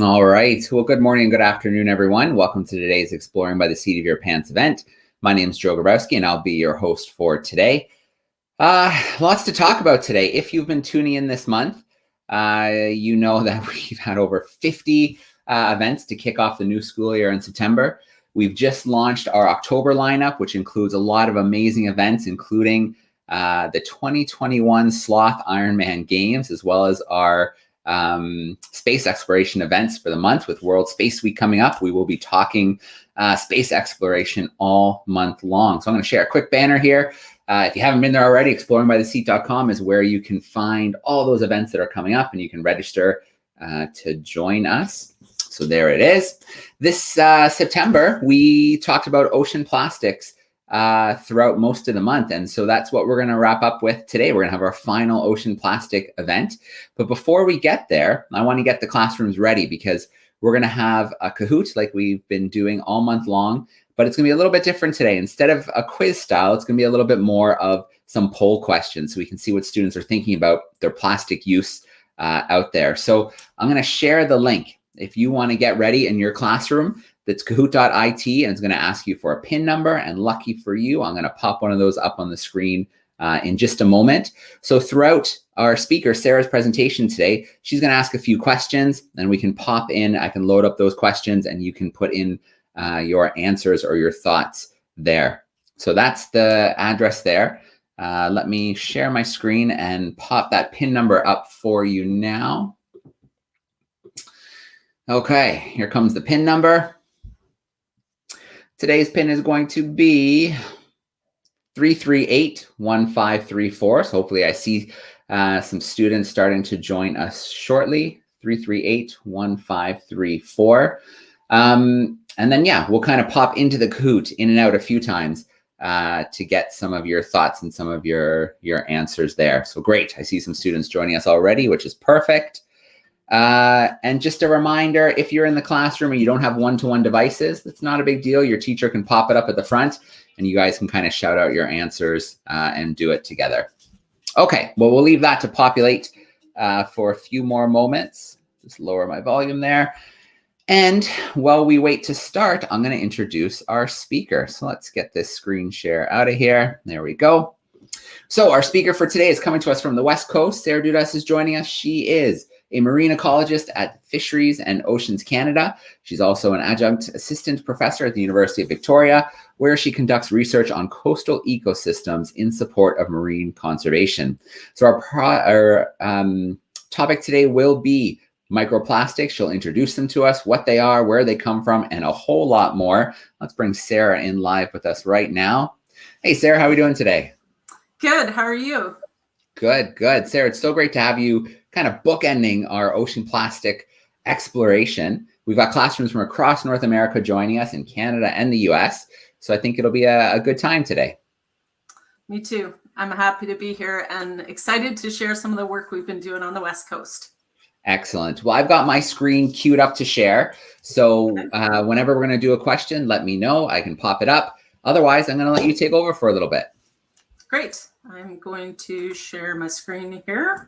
All right. Well, good morning and good afternoon, everyone. Welcome to today's Exploring by the Seat of Your Pants event. My name is Joe Grabowski, and I'll be your host for today. Lots to talk about today. If you've been tuning in this month, you know that we've had over 50 events to kick off the new school year in September. We've just launched our October lineup, which includes a lot of amazing events, including the 2021 Sloth Ironman Games, as well as our space exploration events for the month. With World Space Week coming up, we will be talking space exploration all month long. So I'm going to share a quick banner here. If you haven't been there already, exploringbytheseat.com is where you can find all those events that are coming up, and you can register to join us. So there it is. This September, we talked about ocean plastics throughout most of the month. And so that's what we're going to wrap up with today. We're going to have our final ocean plastic event. But before we get there, I want to get the classrooms ready, because we're going to have a Kahoot like we've been doing all month long, but it's going to be a little bit different today. Instead of a quiz style, it's going to be a little bit more of some poll questions, so we can see what students are thinking about their plastic use out there. So I'm going to share the link. If you want to get ready in your classroom, that's kahoot.it, and it's going to ask you for a PIN number. And lucky for you, I'm going to pop one of those up on the screen in just a moment. So throughout our speaker, Sarah's presentation today, she's going to ask a few questions, and we can pop in. I can load up those questions, and you can put in your answers or your thoughts there. So that's the address there. Let me share my screen and pop that PIN number up for you now. Okay, here comes the PIN number. Today's PIN is going to be 3381534. So hopefully I see some students starting to join us shortly. 3381534. And then, yeah, we'll kind of pop into the Kahoot in and out a few times to get some of your thoughts and some of your answers there. So great. I see some students joining us already, which is perfect. And just a reminder, if you're in the classroom and you don't have one-to-one devices, that's not a big deal. Your teacher can pop it up at the front, and you guys can kind of shout out your answers and do it together. Okay, well, we'll leave that to populate for a few more moments. Just lower my volume there. And while we wait to start, I'm going to introduce our speaker. So let's get this screen share out of here. There we go. So our speaker for today is coming to us from the West Coast. Sarah Dudas is joining us. She is a marine ecologist at Fisheries and Oceans Canada. She's also an Adjunct Assistant Professor at the University of Victoria, where she conducts research on coastal ecosystems in support of marine conservation. So our topic today will be microplastics. She'll introduce them to us, what they are, where they come from, and a whole lot more. Let's bring Sarah in live with us right now. Hey, Sarah, how are we doing today? Good. How are you? Good, good. Sarah, it's so great to have you kind of bookending our ocean plastic exploration. We've got classrooms from across North America joining us, in Canada and the US. So I think it'll be a good time today. Me too. I'm happy to be here and excited to share some of the work we've been doing on the West Coast. Excellent. Well, I've got my screen queued up to share. So whenever we're going to do a question, let me know. I can pop it up. Otherwise, I'm going to let you take over for a little bit. Great. I'm going to share my screen here.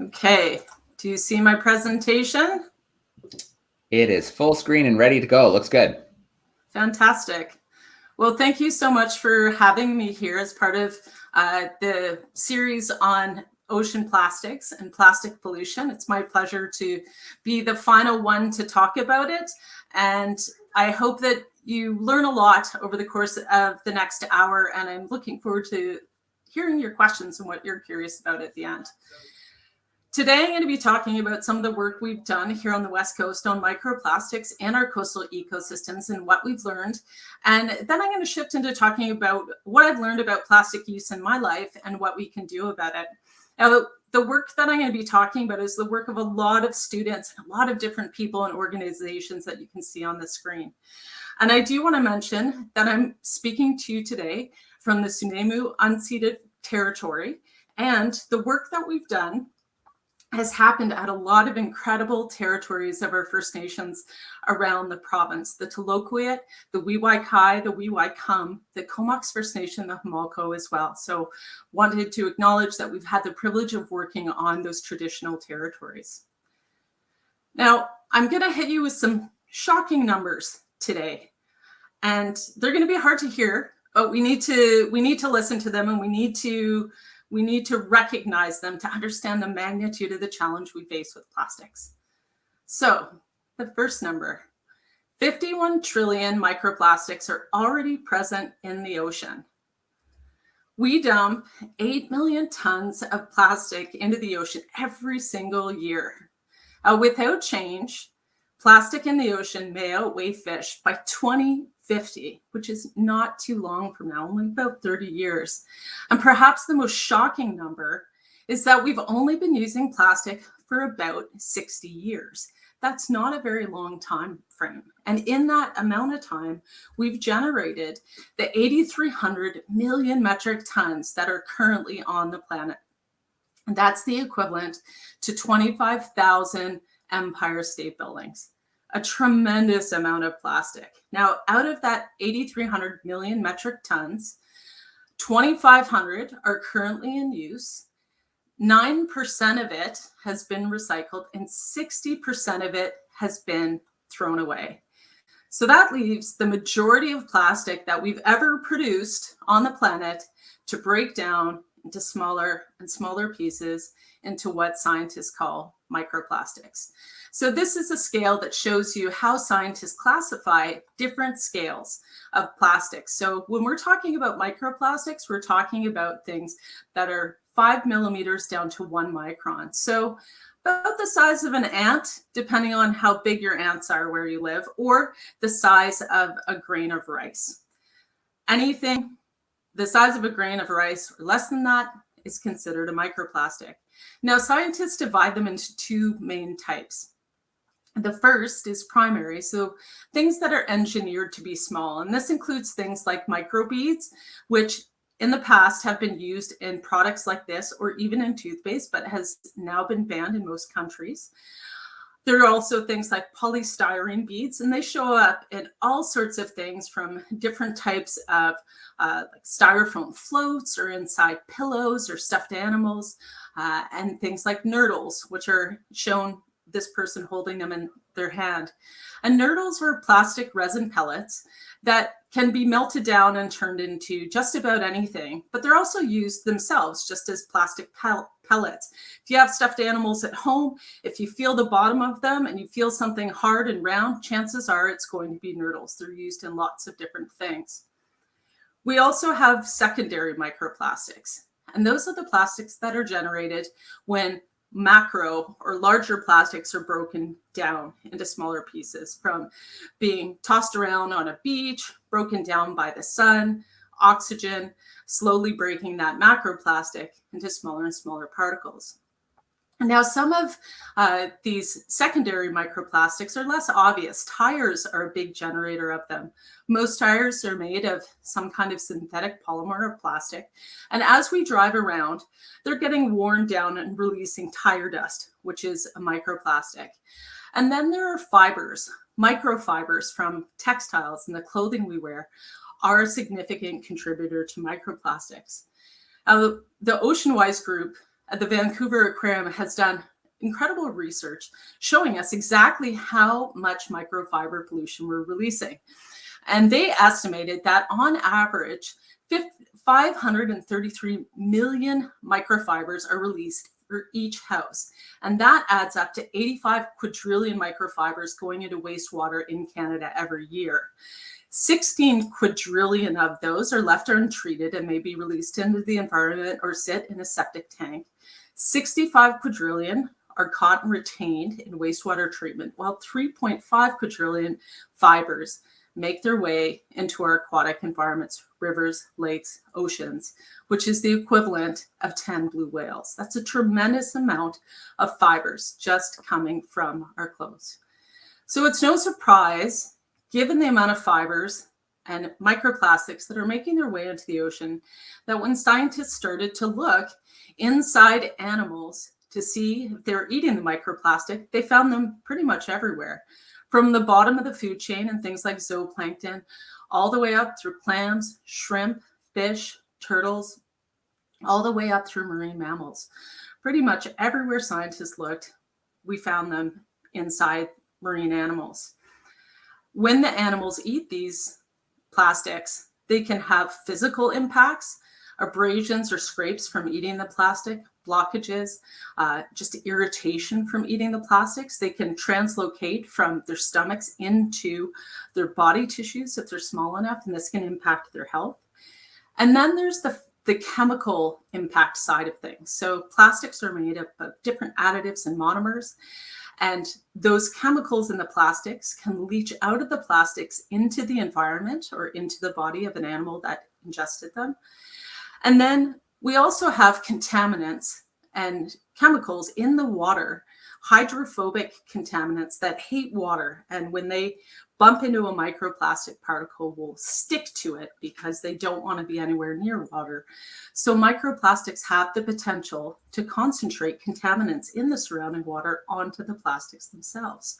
Okay. Do you see my presentation? It is full screen and ready to go. Looks good. Fantastic. Well, thank you so much for having me here as part of the series on ocean plastics and plastic pollution. It's my pleasure to be the final one to talk about it. And I hope that you learn a lot over the course of the next hour, and I'm looking forward to hearing your questions and what you're curious about at the end. Today, I'm going to be talking about some of the work we've done here on the West Coast on microplastics and our coastal ecosystems and what we've learned. And then I'm going to shift into talking about what I've learned about plastic use in my life and what we can do about it. Now, the work that I'm going to be talking about is the work of a lot of students, a lot of different people and organizations that you can see on the screen. And I do want to mention that I'm speaking to you today from the Sunemu unceded territory, and the work that we've done has happened at a lot of incredible territories of our First Nations around the province, the Taloquit, the Wee-Wai-Kai, the Wee-Wai-Kum, the Comox First Nation, the Hamalko as well. So wanted to acknowledge that we've had the privilege of working on those traditional territories. Now, I'm going to hit you with some shocking numbers today, and they're going to be hard to hear, but we need to listen to them, and we need to recognize them to understand the magnitude of the challenge we face with plastics. So the first number, 51 trillion microplastics are already present in the ocean. We dump 8 million tons of plastic into the ocean every single year. Without change, plastic in the ocean may outweigh fish by 2050, which is not too long from now, only about 30 years. And perhaps the most shocking number is that we've only been using plastic for about 60 years. That's not a very long time frame. And in that amount of time, we've generated the 8,300 million metric tons that are currently on the planet. And that's the equivalent to 25,000 Empire State Buildings. A tremendous amount of plastic. Now, out of that 8,300 million metric tons, 2,500 are currently in use. 9% of it has been recycled, and 60% of it has been thrown away. So that leaves the majority of plastic that we've ever produced on the planet to break down into smaller and smaller pieces into what scientists call microplastics. So this is a scale that shows you how scientists classify different scales of plastics. So when we're talking about microplastics, we're talking about things that are 5 millimeters down to 1 micron. So about the size of an ant, depending on how big your ants are where you live, or the size of a grain of rice. Anything the size of a grain of rice or less than that is considered a microplastic. Now, scientists divide them into two main types. The first is primary, so things that are engineered to be small. And this includes things like microbeads, which in the past have been used in products like this or even in toothpaste, but has now been banned in most countries. There are also things like polystyrene beads, and they show up in all sorts of things from different types of like styrofoam floats or inside pillows or stuffed animals, and things like nurdles, which are shown this person holding them in their hand. And nurdles are plastic resin pellets that can be melted down and turned into just about anything, but they're also used themselves just as plastic pellets. If you have stuffed animals at home, if you feel the bottom of them and you feel something hard and round, chances are it's going to be nurdles. They're used in lots of different things. We also have secondary microplastics, and those are the plastics that are generated when macro or larger plastics are broken down into smaller pieces, from being tossed around on a beach, broken down by the sun, oxygen, slowly breaking that macroplastic into smaller and smaller particles. Now, some of these secondary microplastics are less obvious. Tires are a big generator of them. Most tires are made of some kind of synthetic polymer or plastic. And as we drive around, they're getting worn down and releasing tire dust, which is a microplastic. And then there are fibers. Microfibers from textiles and the clothing we wear are a significant contributor to microplastics. The Oceanwise group at the Vancouver Aquarium has done incredible research showing us exactly how much microfiber pollution we're releasing. And they estimated that on average, 533 million microfibers are released for each house. And that adds up to 85 quadrillion microfibers going into wastewater in Canada every year. 16 quadrillion of those are left untreated and may be released into the environment or sit in a septic tank. 65 quadrillion are caught and retained in wastewater treatment, while 3.5 quadrillion fibers make their way into our aquatic environments, rivers, lakes, oceans, which is the equivalent of 10 blue whales. That's a tremendous amount of fibers just coming from our clothes. So it's no surprise, given the amount of fibers and microplastics that are making their way into the ocean, that when scientists started to look inside animals to see if they're eating the microplastic, they found them pretty much everywhere. From the bottom of the food chain and things like zooplankton, all the way up through clams, shrimp, fish, turtles, all the way up through marine mammals. Pretty much everywhere scientists looked, we found them inside marine animals. When the animals eat these plastics, they can have physical impacts, abrasions or scrapes from eating the plastic, blockages, just irritation from eating the plastics. They can translocate from their stomachs into their body tissues if they're small enough, and this can impact their health. And then there's the chemical impact side of things. So plastics are made up of different additives and monomers, and those chemicals in the plastics can leach out of the plastics into the environment or into the body of an animal that ingested them. And then we also have contaminants and chemicals in the water, hydrophobic contaminants that hate water. And when they bump into a microplastic particle, will stick to it because they don't want to be anywhere near water. So microplastics have the potential to concentrate contaminants in the surrounding water onto the plastics themselves.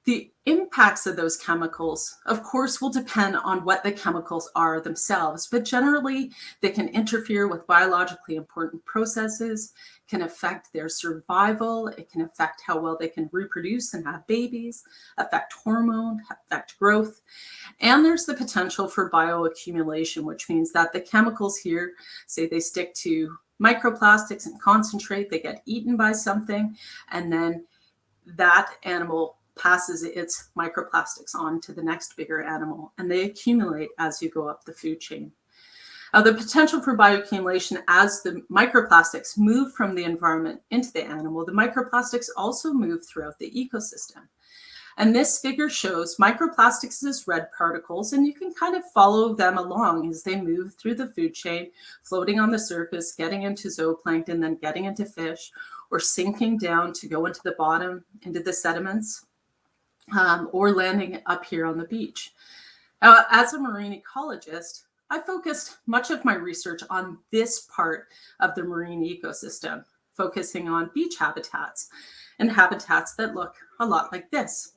The impacts of those chemicals, of course, will depend on what the chemicals are themselves, but generally they can interfere with biologically important processes, can affect their survival, it can affect how well they can reproduce and have babies, affect hormone, affect growth, and there's the potential for bio accumulation, which means that the chemicals here, say they stick to microplastics and concentrate, they get eaten by something, and then that animal passes its microplastics on to the next bigger animal, and they accumulate as you go up the food chain. The potential for bioaccumulation as the microplastics move from the environment into the animal, the microplastics also move throughout the ecosystem. And this figure shows microplastics as red particles, and you can kind of follow them along as they move through the food chain, floating on the surface, getting into zooplankton, then getting into fish, or sinking down to go into the bottom, into the sediments, or landing up here on the beach. As a marine ecologist, I focused much of my research on this part of the marine ecosystem, focusing on beach habitats and habitats that look a lot like this.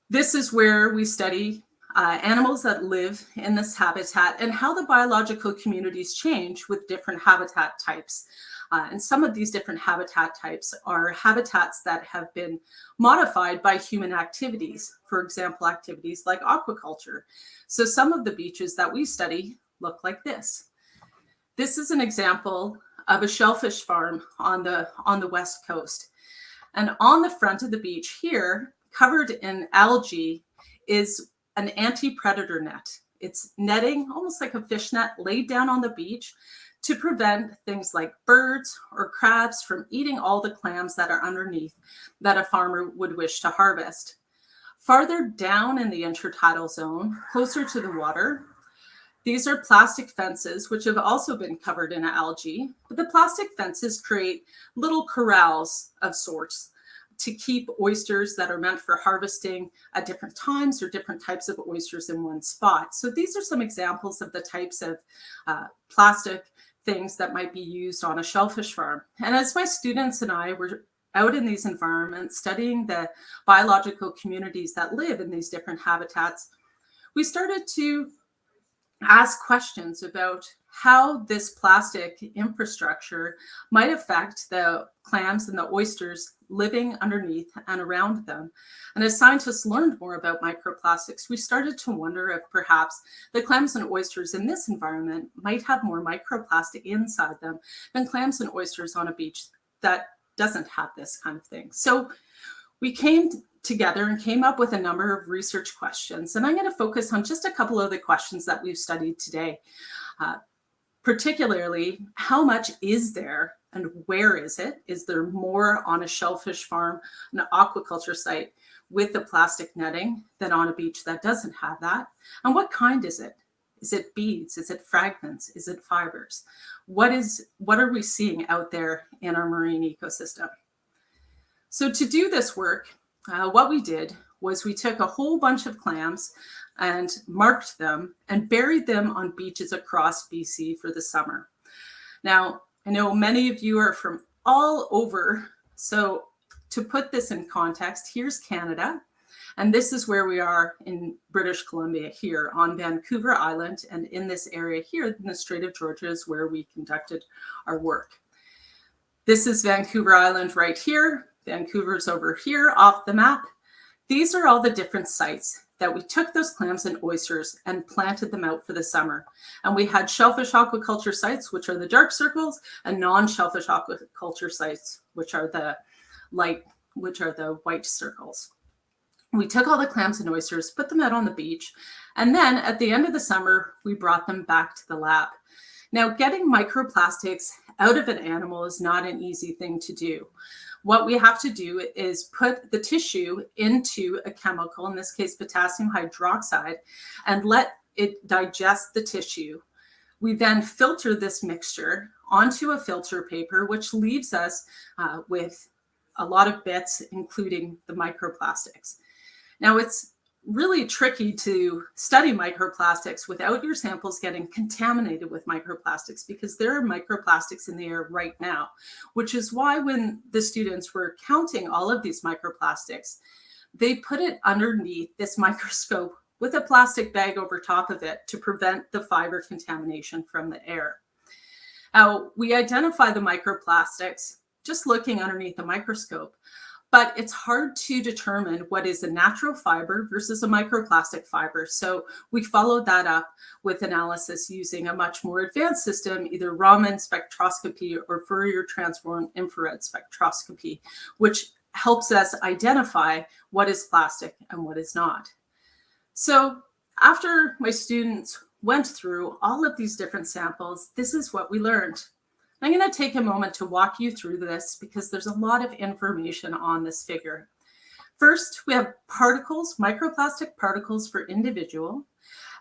This is where we study animals that live in this habitat and how the biological communities change with different habitat types. And some of these different habitat types are habitats that have been modified by human activities, for example, activities like aquaculture. So some of the beaches that we study look like this. This is an example of a shellfish farm on the west coast. And on the front of the beach here, covered in algae, is an anti-predator net. It's netting, almost like a fish net, laid down on the beach to prevent things like birds or crabs from eating all the clams that are underneath that a farmer would wish to harvest. Farther down in the intertidal zone, closer to the water, these are plastic fences, which have also been covered in algae, but the plastic fences create little corrals of sorts to keep oysters that are meant for harvesting at different times or different types of oysters in one spot. So these are some examples of the types of plastic things that might be used on a shellfish farm. And as my students and I were out in these environments studying the biological communities that live in these different habitats, we started to ask questions about how this plastic infrastructure might affect the clams and the oysters living underneath and around them. And as scientists learned more about microplastics, we started to wonder if perhaps the clams and oysters in this environment might have more microplastic inside them than clams and oysters on a beach that doesn't have this kind of thing. So we came together and came up with a number of research questions. And I'm going to focus on just a couple of the questions that we've studied today. Particularly, how much is there and where is it? Is there more on a shellfish farm, an aquaculture site with the plastic netting than on a beach that doesn't have that? And what kind is it? Is it beads? Is it fragments? Is it fibers? What are we seeing out there in our marine ecosystem? So to do this work, what we did was we took a whole bunch of clams and marked them and buried them on beaches across BC for the summer. Now, I know many of you are from all over. So to put this in context, here's Canada. And this is where we are in British Columbia here on Vancouver Island. And in this area here in the Strait of Georgia is where we conducted our work. This is Vancouver Island right here. Vancouver's over here off the map. These are all the different sites that we took those clams and oysters and planted them out for the summer. And we had shellfish aquaculture sites, which are the dark circles, and non-shellfish aquaculture sites, which are the white circles. We took all the clams and oysters, put them out on the beach, and then at the end of the summer, we brought them back to the lab. Now, getting microplastics out of an animal is not an easy thing to do. What we have to do is put the tissue into a chemical, in this case, potassium hydroxide, and let it digest the tissue. We then filter this mixture onto a filter paper, which leaves us with a lot of bits, including the microplastics. Now, it's really tricky to study microplastics without your samples getting contaminated with microplastics, because there are microplastics in the air right now, which is why when the students were counting all of these microplastics, they put it underneath this microscope with a plastic bag over top of it to prevent the fiber contamination from the air. Now, we identify the microplastics just looking underneath the microscope, but it's hard to determine what is a natural fiber versus a microplastic fiber. So we followed that up with analysis using a much more advanced system, either Raman spectroscopy or Fourier transform infrared spectroscopy, which helps us identify what is plastic and what is not. So after my students went through all of these different samples, this is what we learned. I'm going to take a moment to walk you through this because there's a lot of information on this figure. First, we have particles, microplastic particles for individual.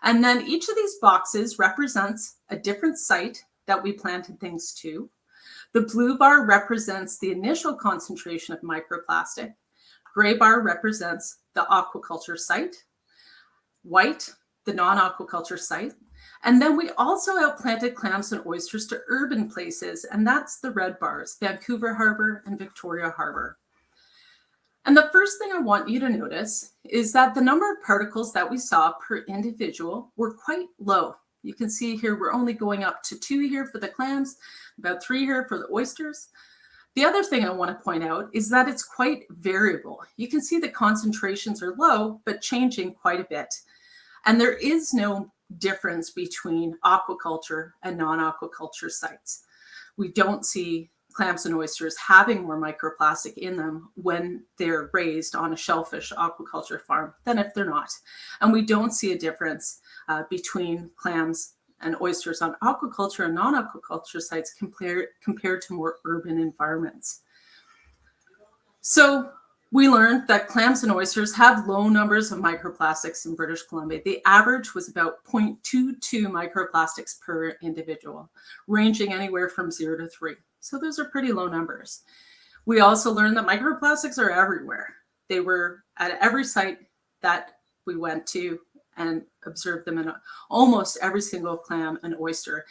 And then each of these boxes represents a different site that we planted things to. The blue bar represents the initial concentration of microplastic. Gray bar represents the aquaculture site. White, the non-aquaculture site. And then we also outplanted clams and oysters to urban places, and that's the red bars, Vancouver Harbour and Victoria Harbour. And the first thing I want you to notice is that the number of particles that we saw per individual were quite low. You can see here we're only going up to 2 here for the clams, about 3 here for the oysters. The other thing I want to point out is that it's quite variable. You can see the concentrations are low, but changing quite a bit. And there is no difference between aquaculture and non-aquaculture sites. We don't see clams and oysters having more microplastic in them when they're raised on a shellfish aquaculture farm than if they're not. And we don't see a difference between clams and oysters on aquaculture and non-aquaculture sites compared to more urban environments. So we learned that clams and oysters have low numbers of microplastics in British Columbia. The average was about 0.22 microplastics per individual, ranging anywhere from 0 to 3. So those are pretty low numbers. We also learned that microplastics are everywhere. They were at every site that we went to and observed them in almost every single clam and oyster.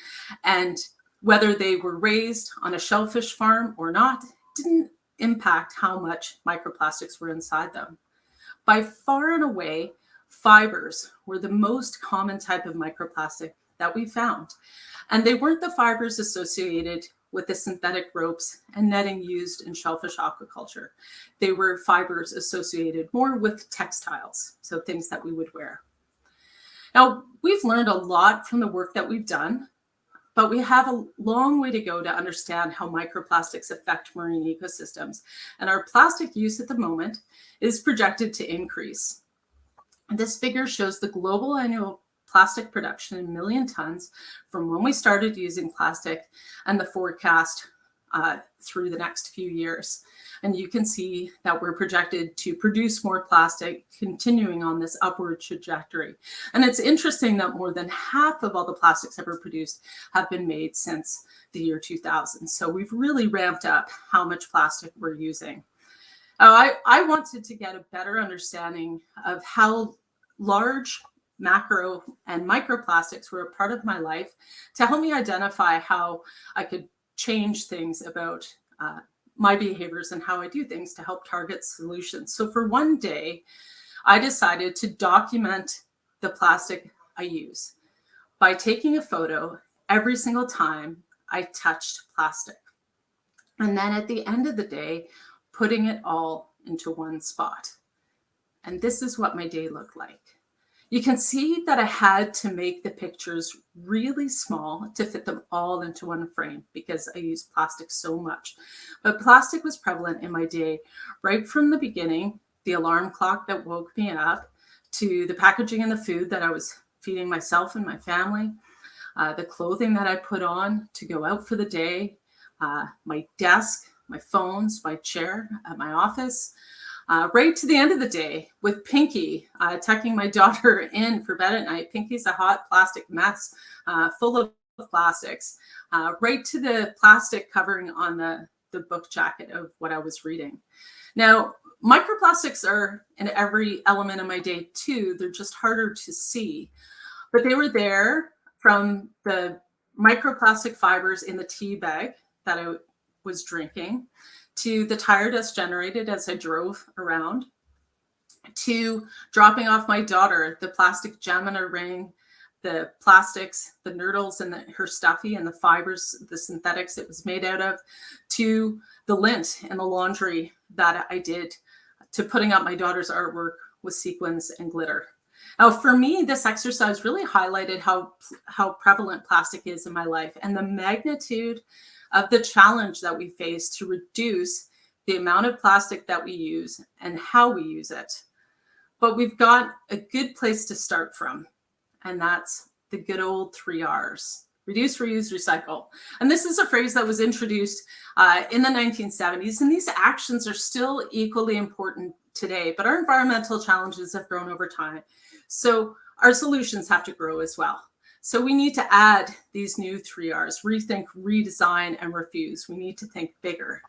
And whether they were raised on a shellfish farm or not, didn't impact how much microplastics were inside them. By far and away, fibers were the most common type of microplastic that we found. And they weren't the fibers associated with the synthetic ropes and netting used in shellfish aquaculture. They were fibers associated more with textiles, so things that we would wear. Now, we've learned a lot from the work that we've done. but we have a long way to go to understand how microplastics affect marine ecosystems. And our plastic use at the moment is projected to increase. This figure shows the global annual plastic production in million tons from when we started using plastic and the forecast through the next few years. And you can see that we're projected to produce more plastic, continuing on this upward trajectory. And it's interesting that more than half of all the plastics ever produced have been made since the year 2000. So we've really ramped up how much plastic we're using. I wanted to get a better understanding of how large macro and microplastics were a part of my life to help me identify how I could change things about my behaviors and how I do things to help target solutions. So for one day, I decided to document the plastic I use by taking a photo every single time I touched plastic. And then at the end of the day, putting it all into one spot. And this is what my day looked like. You can see that I had to make the pictures really small to fit them all into one frame because I use plastic so much. But plastic was prevalent in my day right from the beginning, the alarm clock that woke me up, to the packaging and the food that I was feeding myself and my family, the clothing that I put on to go out for the day, my desk, my phones, my chair at my office, right to the end of the day with Pinky, tucking my daughter in for bed at night. Pinky's a hot plastic mess full of plastics, right to the plastic covering on the book jacket of what I was reading. Now, microplastics are in every element of my day too. They're just harder to see, but they were there from the microplastic fibers in the tea bag that I was drinking, to the tire dust generated as I drove around, to dropping off my daughter, the plastic gem in her ring, the plastics, the nurdles and her stuffy and the fibers, the synthetics it was made out of, to the lint and the laundry that I did, to putting up my daughter's artwork with sequins and glitter. Now, for me, this exercise really highlighted how prevalent plastic is in my life and the magnitude of the challenge that we face to reduce the amount of plastic that we use and how we use it. But we've got a good place to start from, and that's the good old 3 R's: reduce, reuse, recycle. And this is a phrase that was introduced in the 1970s, and these actions are still equally important today, but our environmental challenges have grown over time. So our solutions have to grow as well. So we need to add these new 3 R's: rethink, redesign, and refuse. We need to think bigger.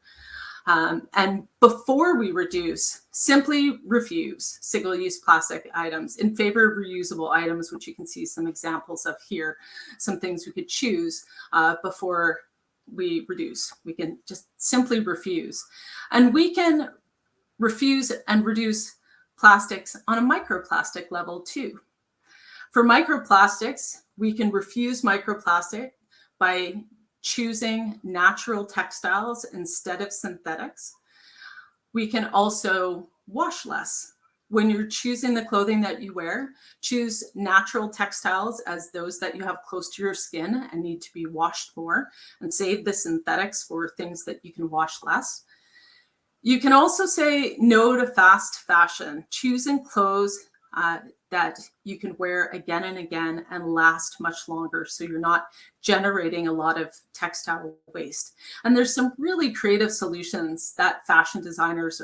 And before we reduce, simply refuse single-use plastic items in favor of reusable items, which you can see some examples of here, some things we could choose before we reduce. We can just simply refuse. And we can refuse and reduce plastics on a microplastic level too. For microplastics, we can refuse microplastic by choosing natural textiles instead of synthetics. We can also wash less. When you're choosing the clothing that you wear, choose natural textiles as those that you have close to your skin and need to be washed more, and save the synthetics for things that you can wash less. You can also say no to fast fashion, choosing clothes that you can wear again and again and last much longer, so you're not generating a lot of textile waste. And there's some really creative solutions that fashion designers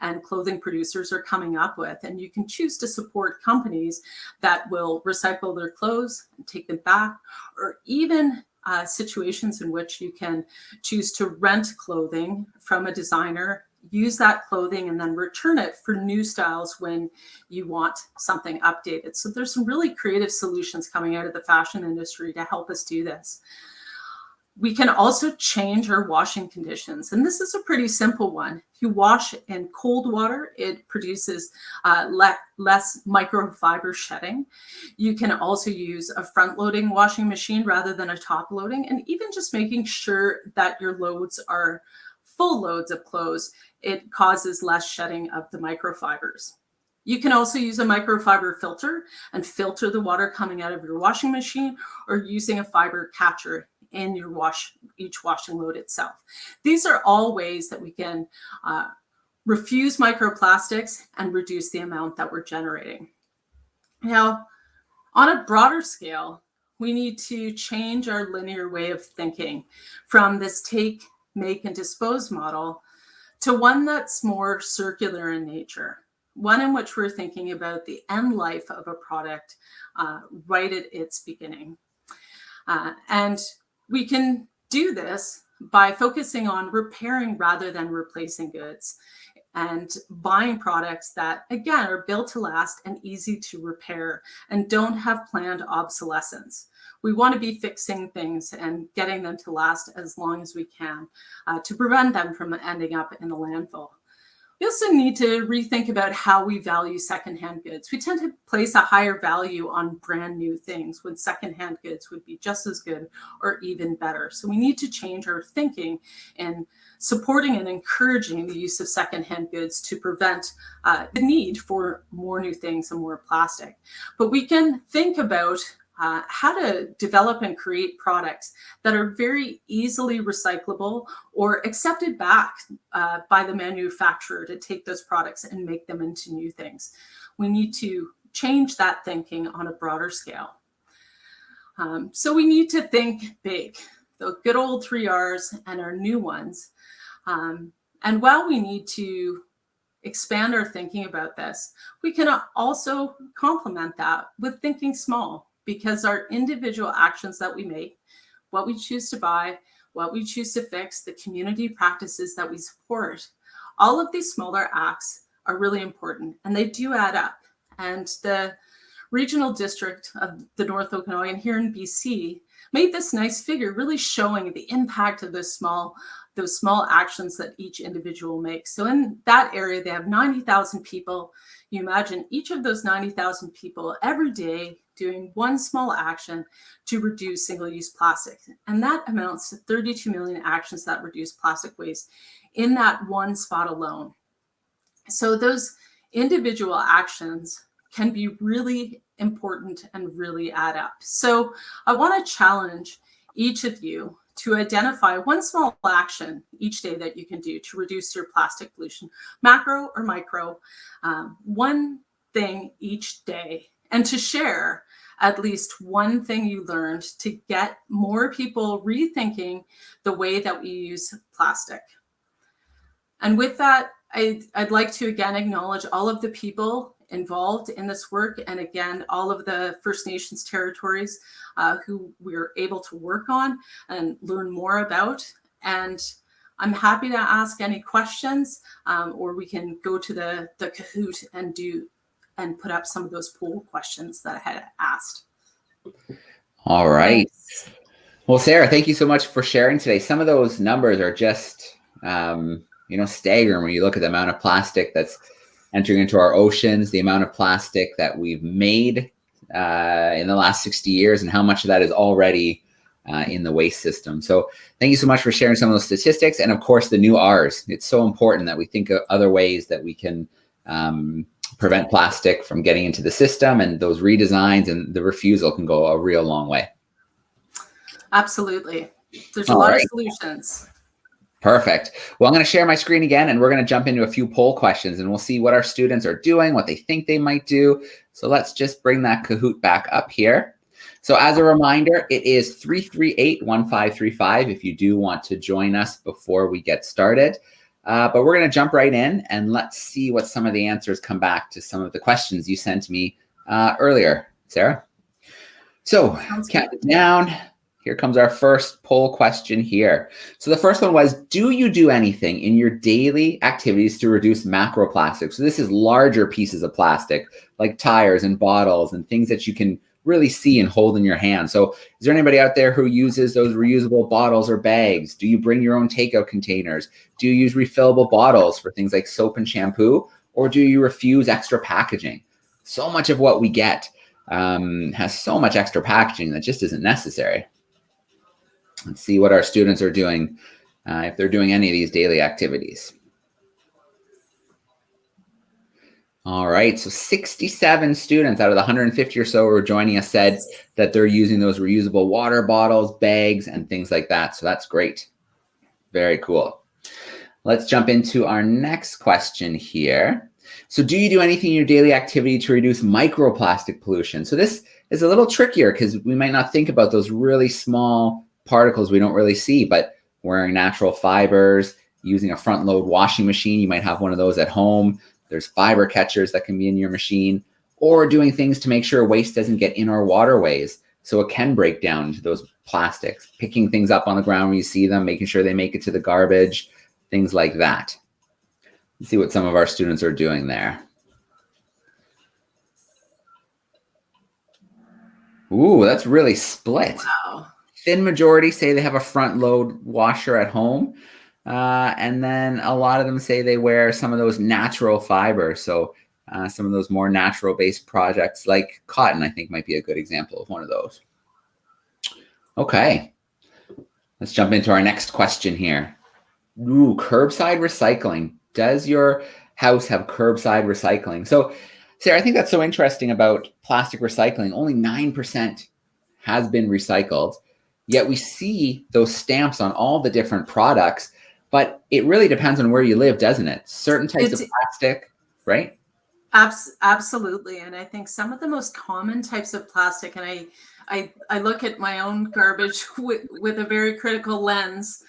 and clothing producers are coming up with, and you can choose to support companies that will recycle their clothes and take them back, or even situations in which you can choose to rent clothing from a designer, use that clothing, and then return it for new styles when you want something updated. So there's some really creative solutions coming out of the fashion industry to help us do this. We can also change our washing conditions. And this is a pretty simple one. If you wash in cold water, it produces less microfiber shedding. You can also use a front-loading washing machine rather than a top-loading. And even just making sure that your loads are full loads of clothes, it causes less shedding of the microfibers. You can also use a microfiber filter and filter the water coming out of your washing machine, or using a fiber catcher in your each washing load itself. These are all ways that we can refuse microplastics and reduce the amount that we're generating. Now, on a broader scale, we need to change our linear way of thinking from this take, make, and dispose model to one that's more circular in nature, one in which we're thinking about the end life of a product right at its beginning. And we can do this by focusing on repairing rather than replacing goods, and buying products that, again, are built to last and easy to repair and don't have planned obsolescence. We want to be fixing things and getting them to last as long as we can to prevent them from ending up in the landfill. We also need to rethink about how we value secondhand goods. We tend to place a higher value on brand new things when secondhand goods would be just as good or even better. So we need to change our thinking in supporting and encouraging the use of secondhand goods to prevent the need for more new things and more plastic. But we can think about how to develop and create products that are very easily recyclable or accepted back by the manufacturer to take those products and make them into new things. We need to change that thinking on a broader scale. So we need to think big, the good old 3 R's and our new ones. And while we need to expand our thinking about this, we can also complement that with thinking small, because our individual actions that we make, what we choose to buy, what we choose to fix, the community practices that we support, all of these smaller acts are really important, and they do add up. And the regional district of the North Okanagan here in BC made this nice figure really showing the impact of those small actions that each individual makes. So in that area, they have 90,000 people. You imagine each of those 90,000 people every day doing one small action to reduce single-use plastic. And that amounts to 32 million actions that reduce plastic waste in that one spot alone. So those individual actions can be really important and really add up. So I want to challenge each of you to identify one small action each day that you can do to reduce your plastic pollution, macro or micro, one thing each day, and to share at least one thing you learned to get more people rethinking the way that we use plastic. And with that, I'd like to again acknowledge all of the people involved in this work, and again, all of the First Nations territories who we're able to work on and learn more about. And I'm happy to ask any questions, or we can go to the Kahoot and put up some of those poll questions that I had asked. All right. Thanks. Well, Sarah, thank you so much for sharing today. Some of those numbers are just, staggering when you look at the amount of plastic that's entering into our oceans, the amount of plastic that we've made in the last 60 years, and how much of that is already in the waste system. So thank you so much for sharing some of those statistics. And of course, the new R's. It's so important that we think of other ways that we can prevent plastic from getting into the system, and those redesigns and the refusal can go a real long way. Absolutely. There's a lot of solutions. Perfect. Well, I'm going to share my screen again, and we're going to jump into a few poll questions, and we'll see what our students are doing, what they think they might do. So let's just bring that Kahoot back up here. So as a reminder, it is 338-1535 if you do want to join us before we get started. But we're going to jump right in, and let's see what some of the answers come back to some of the questions you sent me earlier, Sarah. So count it down. Here comes our first poll question here. So the first one was, do you do anything in your daily activities to reduce macroplastics? So this is larger pieces of plastic like tires and bottles and things that you can really see and hold in your hand. So is there anybody out there who uses those reusable bottles or bags? Do you bring your own takeout containers? Do you use refillable bottles for things like soap and shampoo? Or do you refuse extra packaging? So much of what we get has so much extra packaging that just isn't necessary. Let's see what our students are doing, if they're doing any of these daily activities. All right, so 67 students out of the 150 or so who are joining us said that they're using those reusable water bottles, bags, and things like that. So that's great. Very cool. Let's jump into our next question here. So do you do anything in your daily activity to reduce microplastic pollution? So this is a little trickier because we might not think about those really small particles we don't really see, but wearing natural fibers, using a front load washing machine, you might have one of those at home. There's fiber catchers that can be in your machine, or doing things to make sure waste doesn't get in our waterways so it can break down into those plastics, picking things up on the ground when you see them, making sure they make it to the garbage, things like that. Let's see what some of our students are doing there. Ooh, that's really split. Wow. Thin majority say they have a front load washer at home. And then a lot of them say they wear some of those natural fibers. So some of those more natural based projects like cotton, I think might be a good example of one of those. Okay, let's jump into our next question here. Ooh, curbside recycling. Does your house have curbside recycling? So Sarah, I think that's so interesting about plastic recycling. Only 9% has been recycled, yet we see those stamps on all the different products. But it really depends on where you live, doesn't it? Certain types of plastic, right? Absolutely. And I think some of the most common types of plastic, and I look at my own garbage with a very critical lens.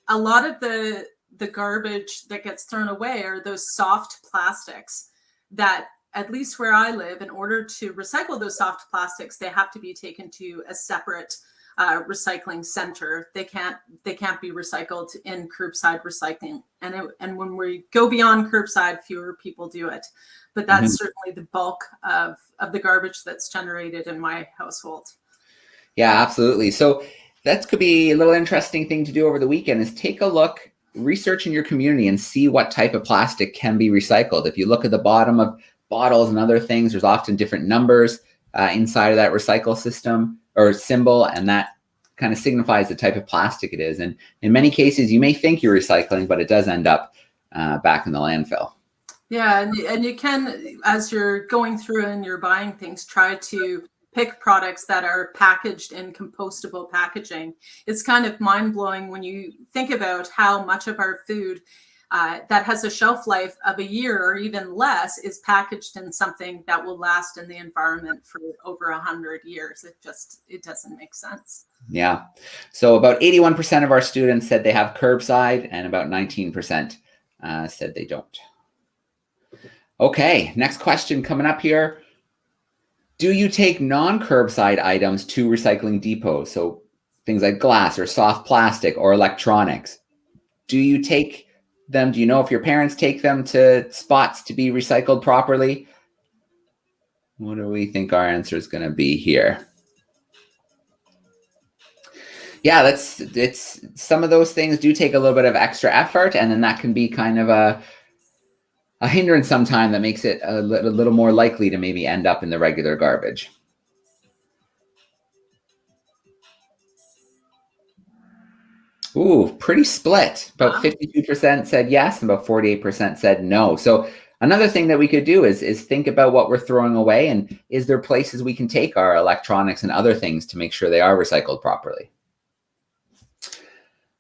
A lot of the garbage that gets thrown away are those soft plastics that, at least where I live, in order to recycle those soft plastics, they have to be taken to a separate recycling center. They can't be recycled in curbside recycling. And when we go beyond curbside, fewer people do it. But that's certainly the bulk of the garbage that's generated in my household. Yeah, absolutely. So that could be a little interesting thing to do over the weekend is take a look, research in your community and see what type of plastic can be recycled. If you look at the bottom of bottles and other things, there's often different numbers inside of that recycle system or symbol, and that kind of signifies the type of plastic it is. And in many cases, you may think you're recycling, but it does end up back in the landfill. Yeah, and you can, as you're going through and you're buying things, try to pick products that are packaged in compostable packaging. It's kind of mind-blowing when you think about how much of our food that has a shelf life of a year or even less is packaged in something that will last in the environment for over 100 years. It doesn't make sense. Yeah. So about 81% of our students said they have curbside and about 19% said they don't. Okay, next question coming up here. Do you take non-curbside items to recycling depots? So things like glass or soft plastic or electronics. Do you take them? Do you know if your parents take them to spots to be recycled properly? What do we think our answer is going to be here? Yeah, it's some of those things do take a little bit of extra effort, and then that can be kind of a hindrance sometimes that makes it a little more likely to maybe end up in the regular garbage. Ooh, pretty split. About 52% said yes, and about 48% said no. So another thing that we could do is think about what we're throwing away, and is there places we can take our electronics and other things to make sure they are recycled properly?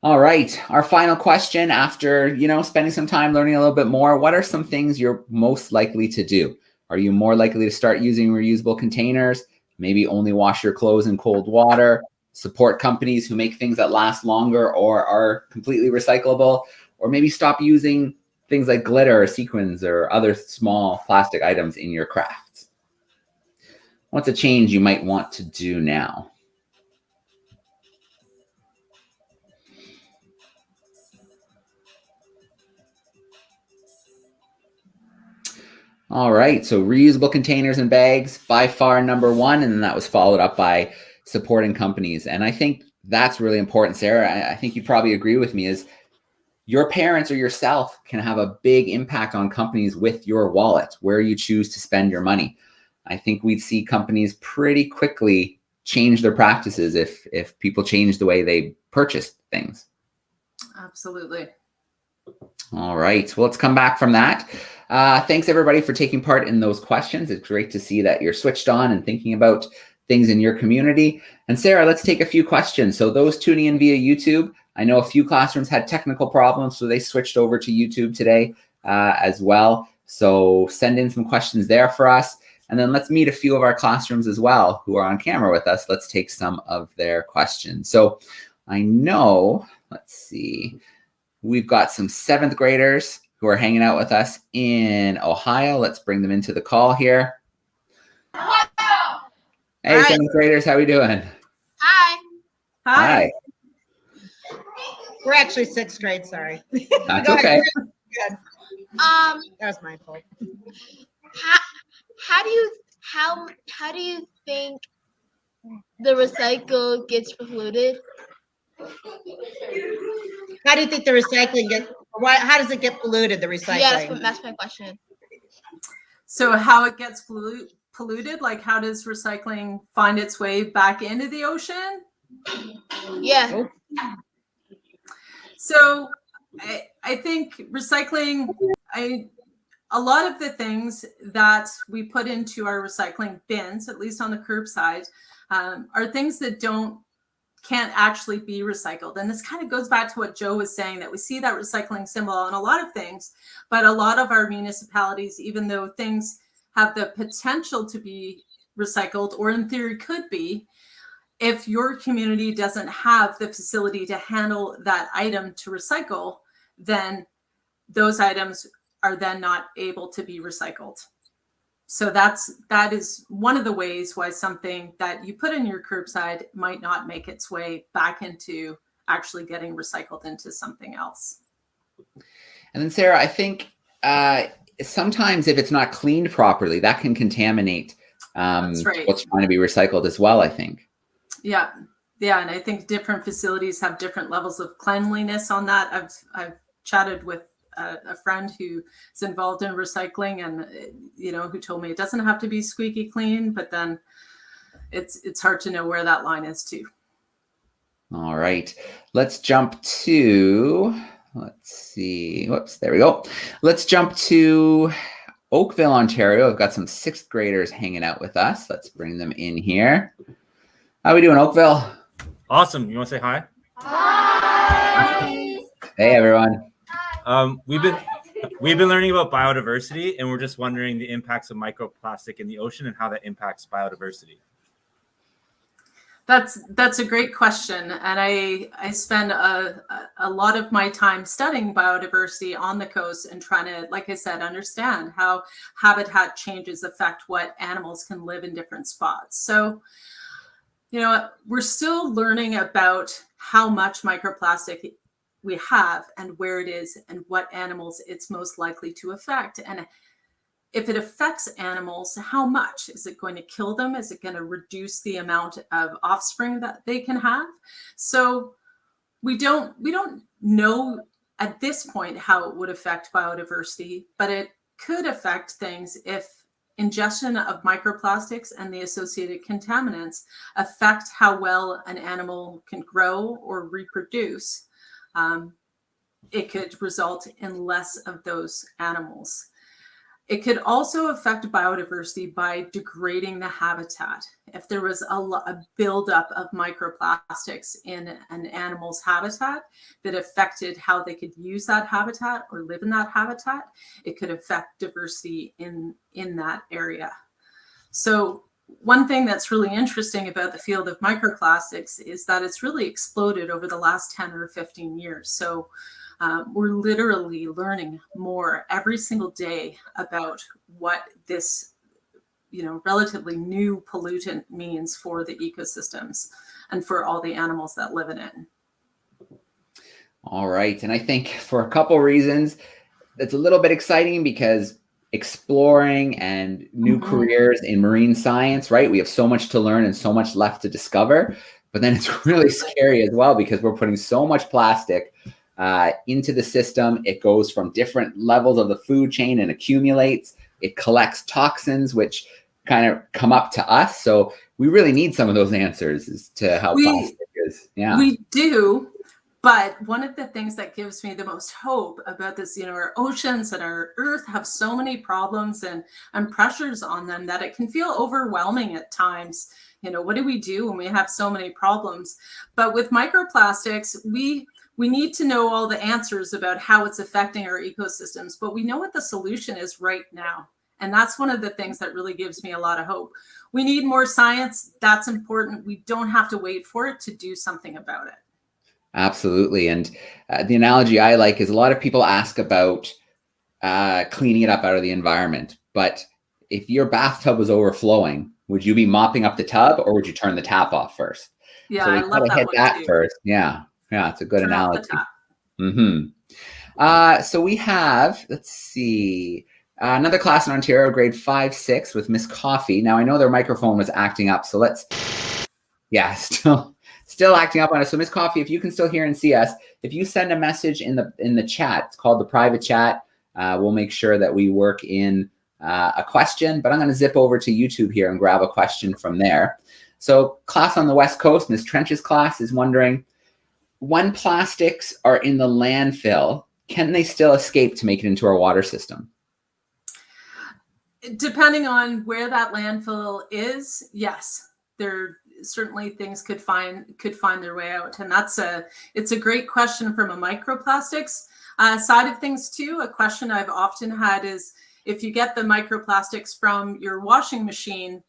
All right, our final question after, spending some time learning a little bit more, what are some things you're most likely to do? Are you more likely to start using reusable containers? Maybe only wash your clothes in cold water? Support companies who make things that last longer or are completely recyclable? Or maybe stop using things like glitter or sequins or other small plastic items in your crafts? What's a change you might want to do now? All right, so reusable containers and bags, by far number one, and then that was followed up by supporting companies. And I think that's really important, Sarah. I think you probably agree with me, is your parents or yourself can have a big impact on companies with your wallet, where you choose to spend your money. I think we'd see companies pretty quickly change their practices if people change the way they purchase things. Absolutely. All right, well, let's come back from that. Thanks everybody for taking part in those questions. It's great to see that you're switched on and thinking about things in your community. And Sarah, let's take a few questions. So those tuning in via YouTube, I know a few classrooms had technical problems, so they switched over to YouTube today as well. So send in some questions there for us. And then let's meet a few of our classrooms as well who are on camera with us. Let's take some of their questions. So I know, let's see, we've got some 7th graders who are hanging out with us in Ohio. Let's bring them into the call here. Hey, 7th graders, how are we doing? Hi. Hi. We're actually 6th grade, sorry. That's okay. Good. That was my fault. How do you think the recycle gets polluted? How do you think the recycling how does it get polluted, the recycling? Yeah, that's my question. So how it gets polluted, like how does recycling find its way back into the ocean? Yeah. So I think recycling, a lot of the things that we put into our recycling bins, at least on the curbside, are things that can't actually be recycled. And this kind of goes back to what Joe was saying, that we see that recycling symbol on a lot of things, but a lot of our municipalities, even though things have the potential to be recycled, or in theory could be, if your community doesn't have the facility to handle that item to recycle, then those items are then not able to be recycled. So that is one of the ways why something that you put in your curbside might not make its way back into actually getting recycled into something else. And then Sarah, I think sometimes if it's not cleaned properly, that can contaminate That's right. what's trying to be recycled as well, I think. Yeah. And I think different facilities have different levels of cleanliness on that. I've chatted with a friend who is involved in recycling, and who told me it doesn't have to be squeaky clean, but then it's hard to know where that line is too. All right, let's jump to, let's see, whoops, there we go. Let's jump to Oakville, Ontario. I've got some 6th graders hanging out with us. Let's bring them in here. How are we doing, Oakville? Awesome. You want to say hi? Hi. Hey, everyone. We've been learning about biodiversity, and we're just wondering the impacts of microplastic in the ocean and how that impacts biodiversity. That's a great question, and I spend a lot of my time studying biodiversity on the coast and trying to, like I said, understand how habitat changes affect what animals can live in different spots. So, we're still learning about how much microplastic we have and where it is and what animals it's most likely to affect. And if it affects animals, how much? Is it going to kill them? Is it going to reduce the amount of offspring that they can have? So we don't know at this point how it would affect biodiversity, but it could affect things if ingestion of microplastics and the associated contaminants affect how well an animal can grow or reproduce. It could result in less of those animals. It could also affect biodiversity by degrading the habitat. If there was a buildup of microplastics in an animal's habitat that affected how they could use that habitat or live in that habitat, it could affect diversity in that area. So one thing that's really interesting about the field of microplastics is that it's really exploded over the last 10 or 15 years. So we're literally learning more every single day about what this, relatively new pollutant means for the ecosystems and for all the animals that live in it. All right. And I think for a couple reasons, it's a little bit exciting because exploring and new careers in marine science, right? We have so much to learn and so much left to discover, but then it's really scary as well because we're putting so much plastic into the system. It goes from different levels of the food chain and accumulates. It collects toxins, which kind of come up to us. So we really need some of those answers as to how plastic is. Yeah, we do. But one of the things that gives me the most hope about this, our oceans and our earth have so many problems and pressures on them that it can feel overwhelming at times. What do we do when we have so many problems? But with microplastics, we need to know all the answers about how it's affecting our ecosystems, but we know what the solution is right now. And that's one of the things that really gives me a lot of hope. We need more science. That's important. We don't have to wait for it to do something about it. Absolutely. And the analogy I like is a lot of people ask about cleaning it up out of the environment. But if your bathtub was overflowing, would you be mopping up the tub or would you turn the tap off first? Yeah, so I love that hit one that too. first. Yeah, it's a good Turn off the analogy. tap. So we have, let's see, another class in Ontario, grade 5-6 with Miss Coffee. Now I know their microphone was acting up, so still acting up on us. So Miss Coffee, if you can still hear and see us, if you send a message in the chat, it's called the private chat. We'll make sure that we work in a question, but I'm going to zip over to YouTube here and grab a question from there. So class on the West Coast, Miss Trench's class is wondering, when plastics are in the landfill, can they still escape to make it into our water system? Depending on where that landfill is, yes, there certainly things could find their way out. And it's a great question from a microplastics side of things too. A question I've often had is, if you get the microplastics from your washing machine,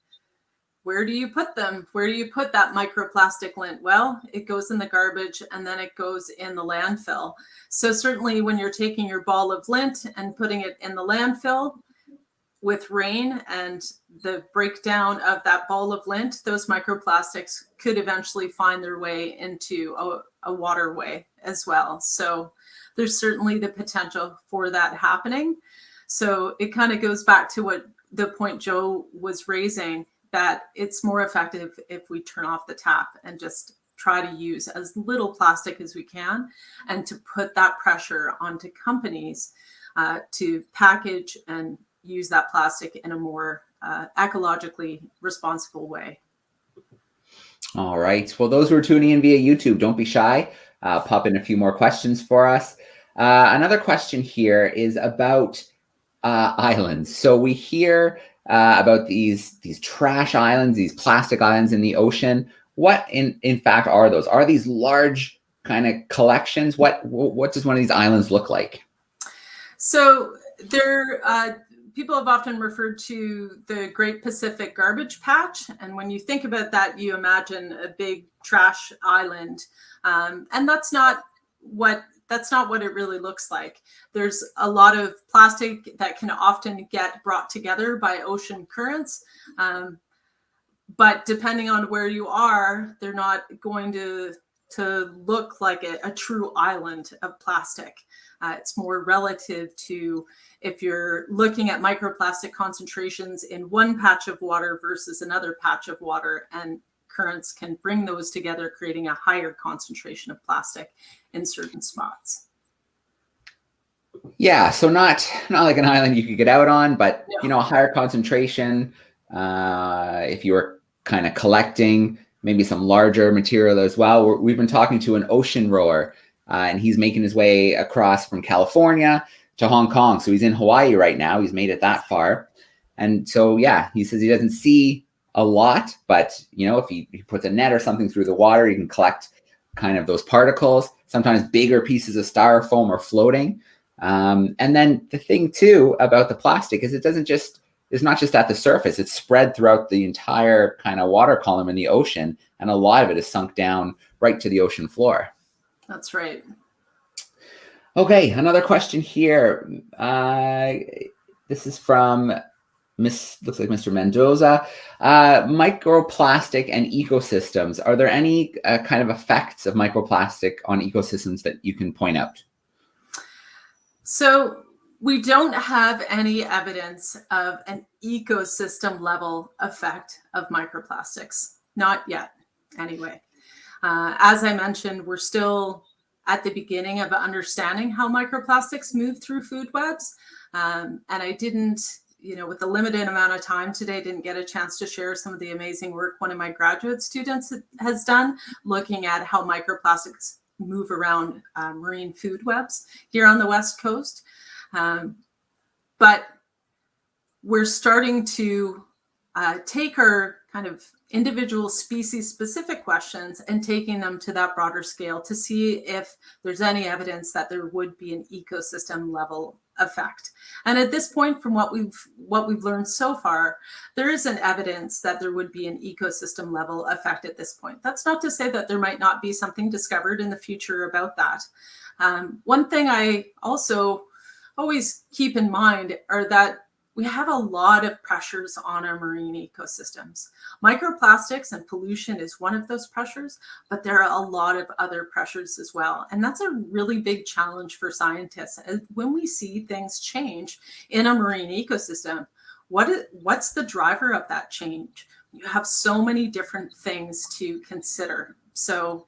where do you put them? Where do you put that microplastic lint? Well, it goes in the garbage and then it goes in the landfill. So certainly when you're taking your ball of lint and putting it in the landfill, with rain and the breakdown of that ball of lint, those microplastics could eventually find their way into a waterway as well. So there's certainly the potential for that happening. So it kind of goes back to what the point Joe was raising, that it's more effective if we turn off the tap and just try to use as little plastic as we can, and to put that pressure onto companies to package and use that plastic in a more ecologically responsible way. All right. Well, those who are tuning in via YouTube, don't be shy. Pop in a few more questions for us. Another question here is about islands. So we hear about these trash islands, these plastic islands in the ocean. What in fact are those? Are these large kind of collections? What does one of these islands look like? So they're people have often referred to the Great Pacific Garbage Patch. And when you think about that, you imagine a big trash island. And that's not what it really looks like. There's a lot of plastic that can often get brought together by ocean currents. But depending on where you are, they're not going to look like a true island of plastic. It's more relative to if you're looking at microplastic concentrations in one patch of water versus another patch of water, and currents can bring those together, creating a higher concentration of plastic in certain spots. Yeah, so not like an island you could get out on, but a higher concentration. If you were kind of collecting maybe some larger material as well. We've been talking to an ocean rower, and he's making his way across from California to Hong Kong. So he's in Hawaii right now. He's made it that far. And so, yeah, he says he doesn't see a lot, but, if he puts a net or something through the water, he can collect kind of those particles. Sometimes bigger pieces of styrofoam are floating. And then the thing, too, about the plastic is it's not just at the surface. It's spread throughout the entire kind of water column in the ocean. And a lot of it is sunk down right to the ocean floor. That's right. Okay, another question here. This is from looks like Mr. Mendoza. Microplastic and ecosystems. Are there any kind of effects of microplastic on ecosystems that you can point out? So we don't have any evidence of an ecosystem level effect of microplastics. Not yet, anyway. As I mentioned, we're still at the beginning of understanding how microplastics move through food webs. And I didn't, with the limited amount of time today, didn't get a chance to share some of the amazing work one of my graduate students has done, looking at how microplastics move around marine food webs here on the West Coast. But we're starting to take our kind of individual species specific questions and taking them to that broader scale to see if there's any evidence that there would be an ecosystem level effect. And at this point, from what we've learned so far, there isn't evidence that there would be an ecosystem level effect at this point. That's not to say that there might not be something discovered in the future about that. One thing I also always keep in mind are that we have a lot of pressures on our marine ecosystems. Microplastics and pollution is one of those pressures, but there are a lot of other pressures as well. And that's a really big challenge for scientists. When we see things change in a marine ecosystem, what's the driver of that change? You have so many different things to consider. So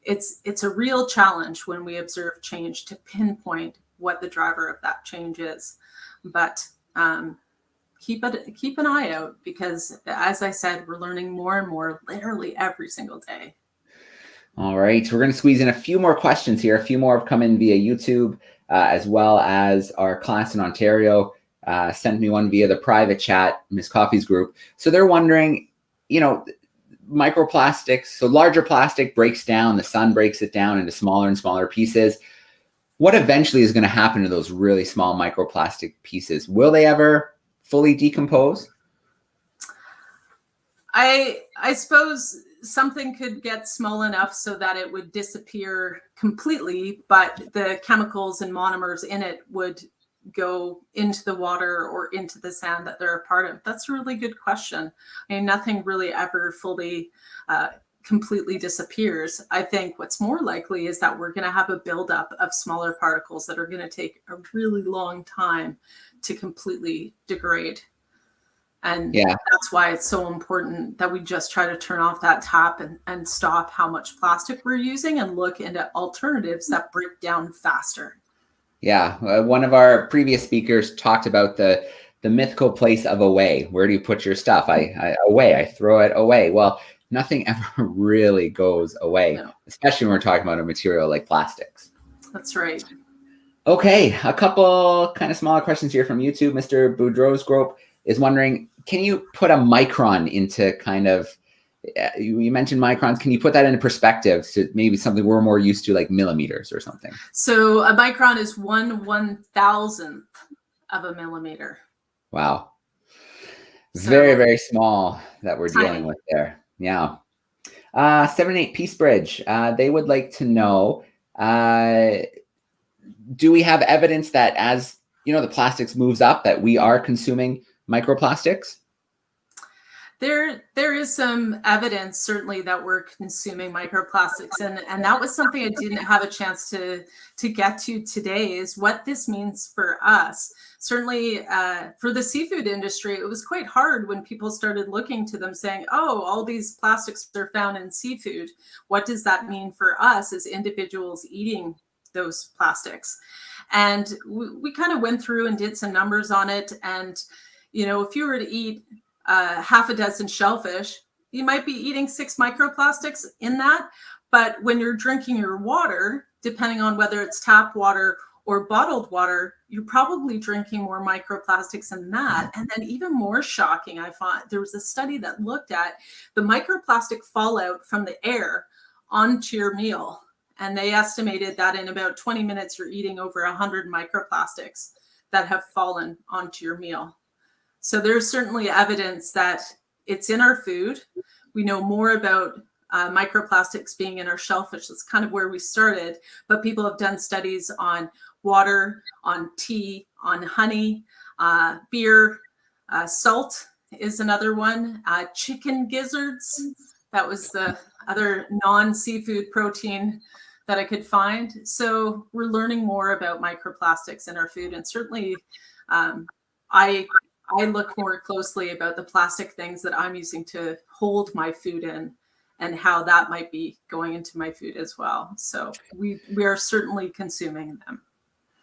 it's a real challenge when we observe change to pinpoint what the driver of that change is. But keep an eye out, because as I said, we're learning more and more literally every single day. All right, we're going to squeeze in a few more questions here. A few more have come in via YouTube, as well as our class in Ontario sent me one via the private chat, Miss Coffee's group. So they're wondering, microplastics, so larger plastic breaks down, the sun breaks it down into smaller and smaller pieces. What eventually is going to happen to those really small microplastic pieces? Will they ever fully decompose? I suppose something could get small enough so that it would disappear completely, but the chemicals and monomers in it would go into the water or into the sand that they're a part of. That's a really good question. I mean, nothing really ever fully completely disappears. I think what's more likely is that we're going to have a buildup of smaller particles that are going to take a really long time to completely degrade. And that's why it's so important that we just try to turn off that tap and stop how much plastic we're using and look into alternatives that break down faster. Yeah, one of our previous speakers talked about the mythical place of away. Where do you put your stuff? I throw it away. Well, nothing ever really goes away, especially when we're talking about a material like plastics. That's right. Okay, a couple kind of smaller questions here from YouTube. Mr. Boudreau's group is wondering, can you put a micron into kind of, you mentioned microns, can you put that into perspective to maybe something we're more used to, like millimeters or something? So a micron is 1/1000th of a millimeter. Wow. So very, very small that we're tiny. dealing with there. Yeah. 7-8 Peace Bridge. They would like to know, do we have evidence that as, the plastics moves up, that we are consuming microplastics? There is some evidence, certainly, that we're consuming microplastics, and that was something I didn't have a chance to get to today, is what this means for us. Certainly, for the seafood industry, it was quite hard when people started looking to them saying, oh, all these plastics are found in seafood. What does that mean for us as individuals eating those plastics? And we kind of went through and did some numbers on it. And, if you were to eat half a dozen shellfish, you might be eating 6 microplastics in that. But when you're drinking your water, depending on whether it's tap water or bottled water, you're probably drinking more microplastics than that. And then even more shocking, I found there was a study that looked at the microplastic fallout from the air onto your meal. And they estimated that in about 20 minutes, you're eating over 100 microplastics that have fallen onto your meal. So there's certainly evidence that it's in our food. We know more about microplastics being in our shellfish. That's kind of where we started. But people have done studies on water, on tea, on honey, beer, salt is another one. Chicken gizzards, that was the other non-seafood protein that I could find. So we're learning more about microplastics in our food. And certainly I look more closely about the plastic things that I'm using to hold my food in and how that might be going into my food as well. So we are certainly consuming them.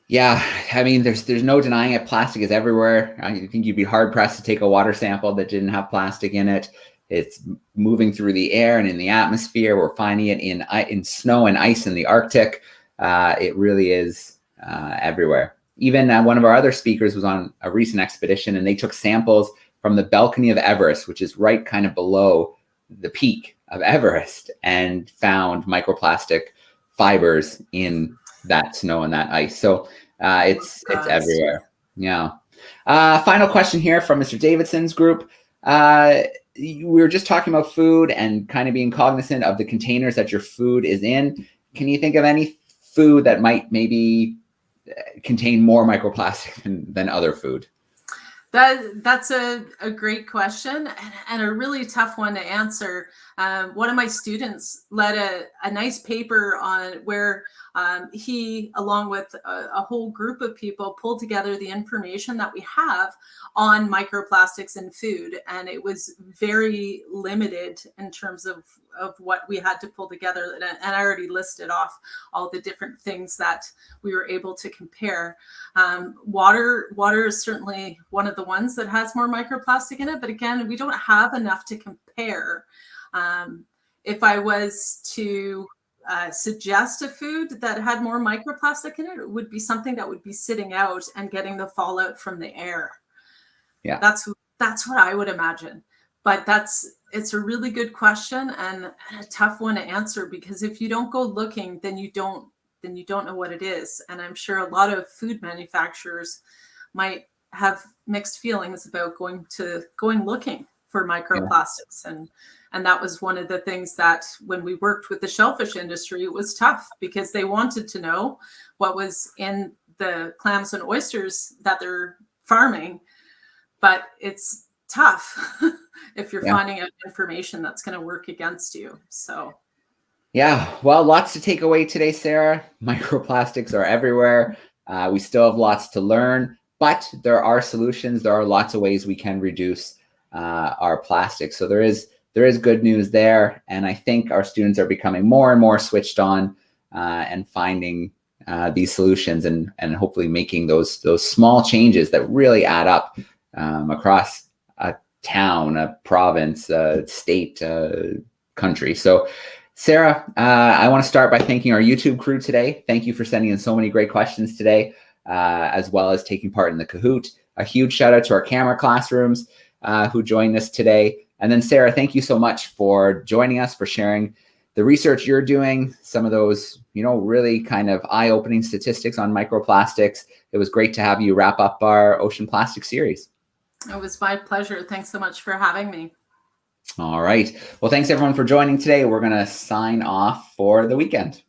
Yeah, I mean, there's no denying it. Plastic is everywhere. I think you'd be hard pressed to take a water sample that didn't have plastic in it. It's moving through the air and in the atmosphere. We're finding it in snow and ice in the Arctic. It really is everywhere. Even one of our other speakers was on a recent expedition, and they took samples from the balcony of Everest, which is right kind of below the peak of Everest, and found microplastic fibers in that snow and that ice. So it's everywhere. Yeah. Final question here from Mr. Davidson's group. We were just talking about food and kind of being cognizant of the containers that your food is in. Can you think of any food that might maybe contain more microplastic than other food? That's a great question and a really tough one to answer. One of my students led a nice paper on where he, along with a whole group of people, pulled together the information that we have on microplastics in food. And it was very limited in terms of what we had to pull together. And I already listed off all the different things that we were able to compare. Water is certainly one of the ones that has more microplastic in it. But again, we don't have enough to compare. If I was to suggest a food that had more microplastic in it, it would be something that would be sitting out and getting the fallout from the air. Yeah, that's what I would imagine. But it's a really good question and a tough one to answer, because if you don't go looking, then you don't know what it is. And I'm sure a lot of food manufacturers might have mixed feelings about going looking for microplastics. Yeah. And that was one of the things that when we worked with the shellfish industry, it was tough because they wanted to know what was in the clams and oysters that they're farming. But it's tough if you're finding out information that's going to work against you. So. Yeah, well, lots to take away today, Sarah. Microplastics are everywhere. We still have lots to learn, but there are solutions. There are lots of ways we can reduce our plastic. So there is good news there. And I think our students are becoming more and more switched on and finding these solutions and hopefully making those small changes that really add up across a town, a province, a state, country. So Sarah, I want to start by thanking our YouTube crew today. Thank you for sending in so many great questions today, as well as taking part in the Kahoot. A huge shout out to our camera classrooms who joined us today. And then Sarah, thank you so much for joining us, for sharing the research you're doing, some of those, really kind of eye-opening statistics on microplastics. It was great to have you wrap up our ocean plastic series. It was my pleasure. Thanks so much for having me. All right. Well, thanks everyone for joining today. We're going to sign off for the weekend.